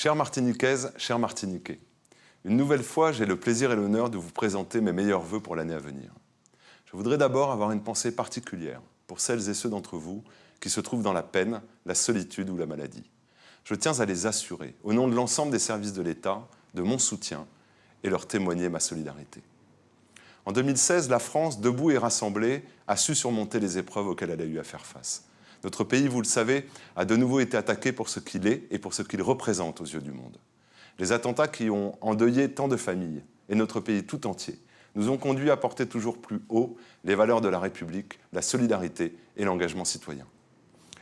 Chères Martiniquaises, chers Martiniquais, une nouvelle fois, j'ai le plaisir et l'honneur de vous présenter mes meilleurs vœux pour l'année à venir. Je voudrais d'abord avoir une pensée particulière pour celles et ceux d'entre vous qui se trouvent dans la peine, la solitude ou la maladie. Je tiens à les assurer, au nom de l'ensemble des services de l'État, de mon soutien et leur témoigner ma solidarité. En 2016, la France, debout et rassemblée, a su surmonter les épreuves auxquelles elle a eu à faire face. Notre pays, vous le savez, a de nouveau été attaqué pour ce qu'il est et pour ce qu'il représente aux yeux du monde. Les attentats qui ont endeuillé tant de familles et notre pays tout entier nous ont conduits à porter toujours plus haut les valeurs de la République, la solidarité et l'engagement citoyen.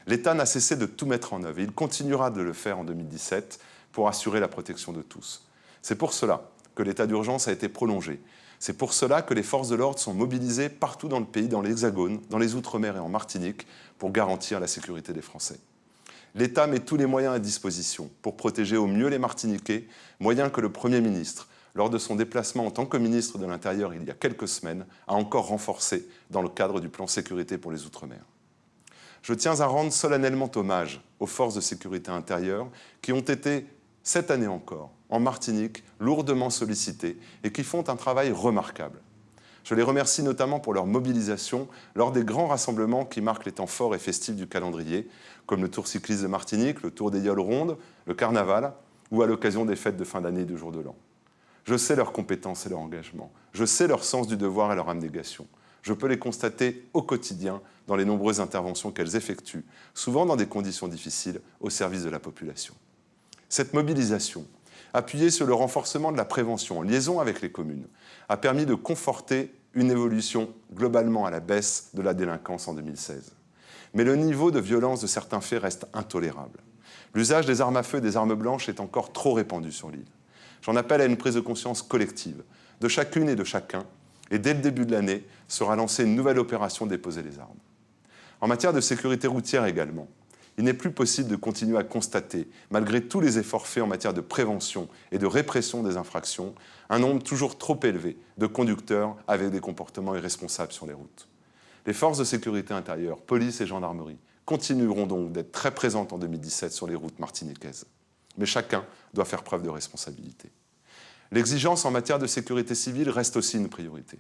L'État n'a cessé de tout mettre en œuvre et il continuera de le faire en 2017 pour assurer la protection de tous. C'est pour cela que l'état d'urgence a été prolongé. C'est pour cela que les forces de l'ordre sont mobilisées partout dans le pays, dans l'Hexagone, dans les Outre-mer et en Martinique, pour garantir la sécurité des Français. L'État met tous les moyens à disposition pour protéger au mieux les Martiniquais, moyens que le Premier ministre, lors de son déplacement en tant que ministre de l'Intérieur il y a quelques semaines, a encore renforcé dans le cadre du plan sécurité pour les Outre-mer. Je tiens à rendre solennellement hommage aux forces de sécurité intérieure qui ont été, cette année encore, en Martinique, lourdement sollicitées et qui font un travail remarquable. Je les remercie notamment pour leur mobilisation lors des grands rassemblements qui marquent les temps forts et festifs du calendrier, comme le Tour cycliste de Martinique, le Tour des Yoles Rondes, le Carnaval, ou à l'occasion des fêtes de fin d'année et du Jour de l'An. Je sais leurs compétences et leur engagement. Je sais leur sens du devoir et leur abnégation. Je peux les constater au quotidien dans les nombreuses interventions qu'elles effectuent, souvent dans des conditions difficiles, au service de la population. Cette mobilisation, appuyée sur le renforcement de la prévention en liaison avec les communes, a permis de conforter une évolution globalement à la baisse de la délinquance en 2016. Mais le niveau de violence de certains faits reste intolérable. L'usage des armes à feu et des armes blanches est encore trop répandu sur l'île. J'en appelle à une prise de conscience collective, de chacune et de chacun, et dès le début de l'année sera lancée une nouvelle opération Déposer les armes. En matière de sécurité routière également, il n'est plus possible de continuer à constater, malgré tous les efforts faits en matière de prévention et de répression des infractions, un nombre toujours trop élevé de conducteurs avec des comportements irresponsables sur les routes. Les forces de sécurité intérieure, police et gendarmerie, continueront donc d'être très présentes en 2017 sur les routes martiniquaises. Mais chacun doit faire preuve de responsabilité. L'exigence en matière de sécurité civile reste aussi une priorité.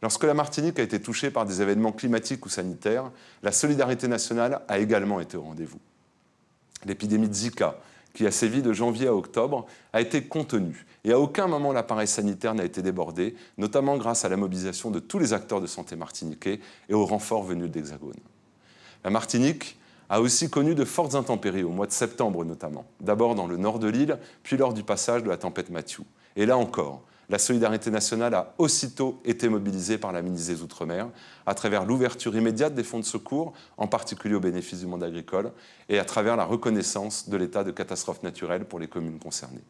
Lorsque la Martinique a été touchée par des événements climatiques ou sanitaires, la solidarité nationale a également été au rendez-vous. L'épidémie de Zika, qui a sévi de janvier à octobre, a été contenue et à aucun moment l'appareil sanitaire n'a été débordé, notamment grâce à la mobilisation de tous les acteurs de santé martiniquais et aux renforts venus de l'Hexagone. La Martinique a aussi connu de fortes intempéries, au mois de septembre notamment, d'abord dans le nord de l'île, puis lors du passage de la tempête Mathieu. Et là encore, la solidarité nationale a aussitôt été mobilisée par la ministre des Outre-mer à travers l'ouverture immédiate des fonds de secours, en particulier au bénéfice du monde agricole, et à travers la reconnaissance de l'état de catastrophe naturelle pour les communes concernées.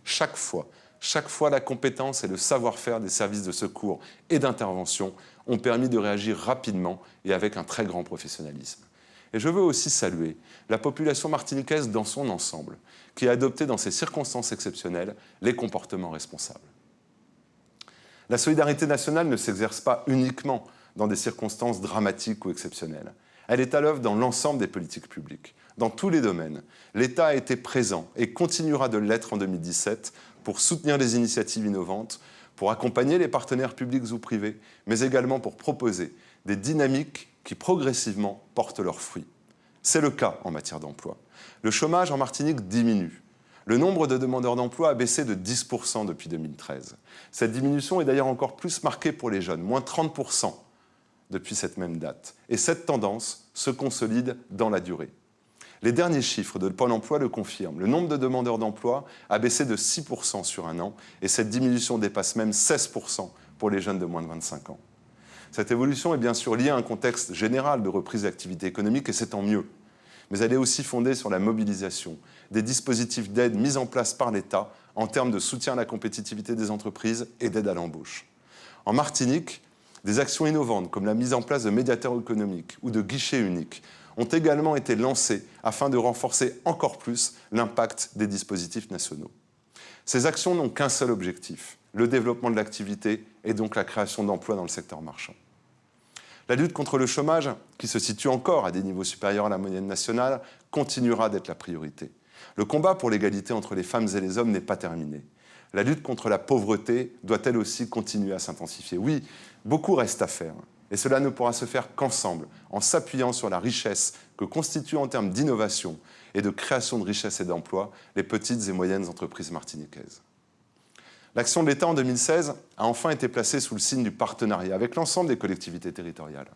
Chaque fois, la compétence et le savoir-faire des services de secours et d'intervention ont permis de réagir rapidement et avec un très grand professionnalisme. Et je veux aussi saluer la population martiniquaise dans son ensemble, qui a adopté dans ces circonstances exceptionnelles les comportements responsables. La solidarité nationale ne s'exerce pas uniquement dans des circonstances dramatiques ou exceptionnelles. Elle est à l'œuvre dans l'ensemble des politiques publiques. Dans tous les domaines, l'État a été présent et continuera de l'être en 2017 pour soutenir les initiatives innovantes, pour accompagner les partenaires publics ou privés, mais également pour proposer des dynamiques qui progressivement portent leurs fruits. C'est le cas en matière d'emploi. Le chômage en Martinique diminue. Le nombre de demandeurs d'emploi a baissé de 10% depuis 2013. Cette diminution est d'ailleurs encore plus marquée pour les jeunes, moins 30% depuis cette même date. Et cette tendance se consolide dans la durée. Les derniers chiffres de Pôle emploi le confirment. Le nombre de demandeurs d'emploi a baissé de 6% sur un an et cette diminution dépasse même 16% pour les jeunes de moins de 25 ans. Cette évolution est bien sûr liée à un contexte général de reprise d'activité économique et c'est tant mieux. Mais elle est aussi fondée sur la mobilisation des dispositifs d'aide mis en place par l'État en termes de soutien à la compétitivité des entreprises et d'aide à l'embauche. En Martinique, des actions innovantes comme la mise en place de médiateurs économiques ou de guichets uniques ont également été lancées afin de renforcer encore plus l'impact des dispositifs nationaux. Ces actions n'ont qu'un seul objectif, le développement de l'activité et donc la création d'emplois dans le secteur marchand. La lutte contre le chômage, qui se situe encore à des niveaux supérieurs à la moyenne nationale, continuera d'être la priorité. Le combat pour l'égalité entre les femmes et les hommes n'est pas terminé. La lutte contre la pauvreté doit elle aussi continuer à s'intensifier. Oui, beaucoup reste à faire. Et cela ne pourra se faire qu'ensemble, en s'appuyant sur la richesse que constituent en termes d'innovation et de création de richesses et d'emplois les petites et moyennes entreprises martiniquaises. L'action de l'État en 2016 a enfin été placée sous le signe du partenariat avec l'ensemble des collectivités territoriales.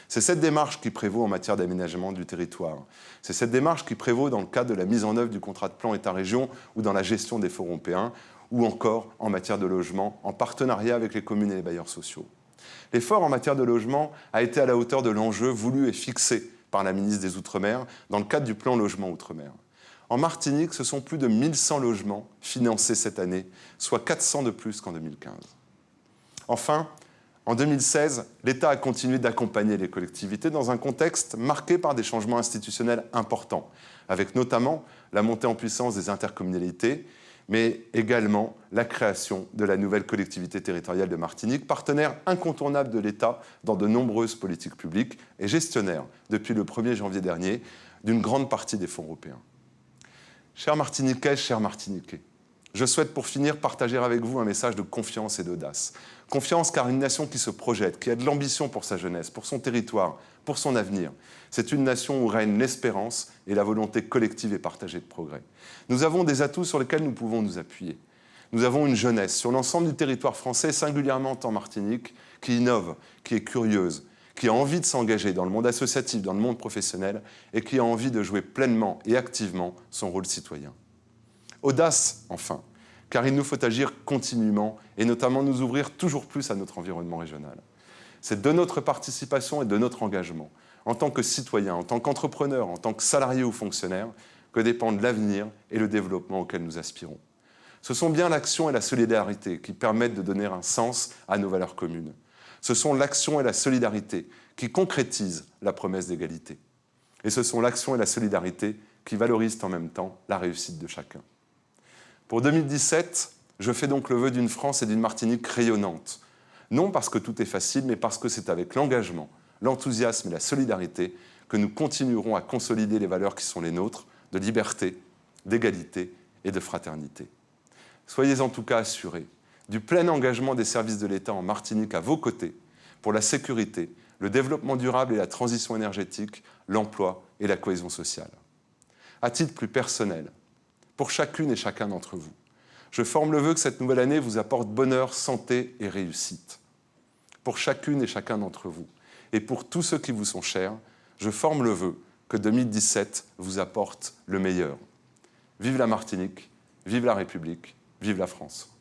C'est cette démarche qui prévaut en matière d'aménagement du territoire. C'est cette démarche qui prévaut dans le cadre de la mise en œuvre du contrat de plan État-région ou dans la gestion des fonds européens, ou encore en matière de logement, en partenariat avec les communes et les bailleurs sociaux. L'effort en matière de logement a été à la hauteur de l'enjeu voulu et fixé par la ministre des Outre-mer dans le cadre du plan logement Outre-mer. En Martinique, ce sont plus de 1100 logements financés cette année, soit 400 de plus qu'en 2015. Enfin, en 2016, l'État a continué d'accompagner les collectivités dans un contexte marqué par des changements institutionnels importants, avec notamment la montée en puissance des intercommunalités, mais également la création de la nouvelle collectivité territoriale de Martinique, partenaire incontournable de l'État dans de nombreuses politiques publiques et gestionnaire, depuis le 1er janvier dernier, d'une grande partie des fonds européens. Chers Martiniquais, chers Martiniquais, je souhaite pour finir partager avec vous un message de confiance et d'audace. Confiance car une nation qui se projette, qui a de l'ambition pour sa jeunesse, pour son territoire, pour son avenir. C'est une nation où règne l'espérance et la volonté collective et partagée de progrès. Nous avons des atouts sur lesquels nous pouvons nous appuyer. Nous avons une jeunesse sur l'ensemble du territoire français, singulièrement en Martinique, qui innove, qui est curieuse, qui a envie de s'engager dans le monde associatif, dans le monde professionnel, et qui a envie de jouer pleinement et activement son rôle citoyen. Audace, enfin, car il nous faut agir continuellement et notamment nous ouvrir toujours plus à notre environnement régional. C'est de notre participation et de notre engagement, en tant que citoyen, en tant qu'entrepreneur, en tant que salarié ou fonctionnaire, que dépendent l'avenir et le développement auquel nous aspirons. Ce sont bien l'action et la solidarité qui permettent de donner un sens à nos valeurs communes. Ce sont l'action et la solidarité qui concrétisent la promesse d'égalité. Et ce sont l'action et la solidarité qui valorisent en même temps la réussite de chacun. Pour 2017, je fais donc le vœu d'une France et d'une Martinique rayonnantes. Non parce que tout est facile, mais parce que c'est avec l'engagement, l'enthousiasme et la solidarité que nous continuerons à consolider les valeurs qui sont les nôtres, de liberté, d'égalité et de fraternité. Soyez en tout cas assurés du plein engagement des services de l'État en Martinique à vos côtés pour la sécurité, le développement durable et la transition énergétique, l'emploi et la cohésion sociale. À titre plus personnel, pour chacune et chacun d'entre vous, je forme le vœu que cette nouvelle année vous apporte bonheur, santé et réussite. Pour chacune et chacun d'entre vous, et pour tous ceux qui vous sont chers, je forme le vœu que 2017 vous apporte le meilleur. Vive la Martinique, vive la République, vive la France.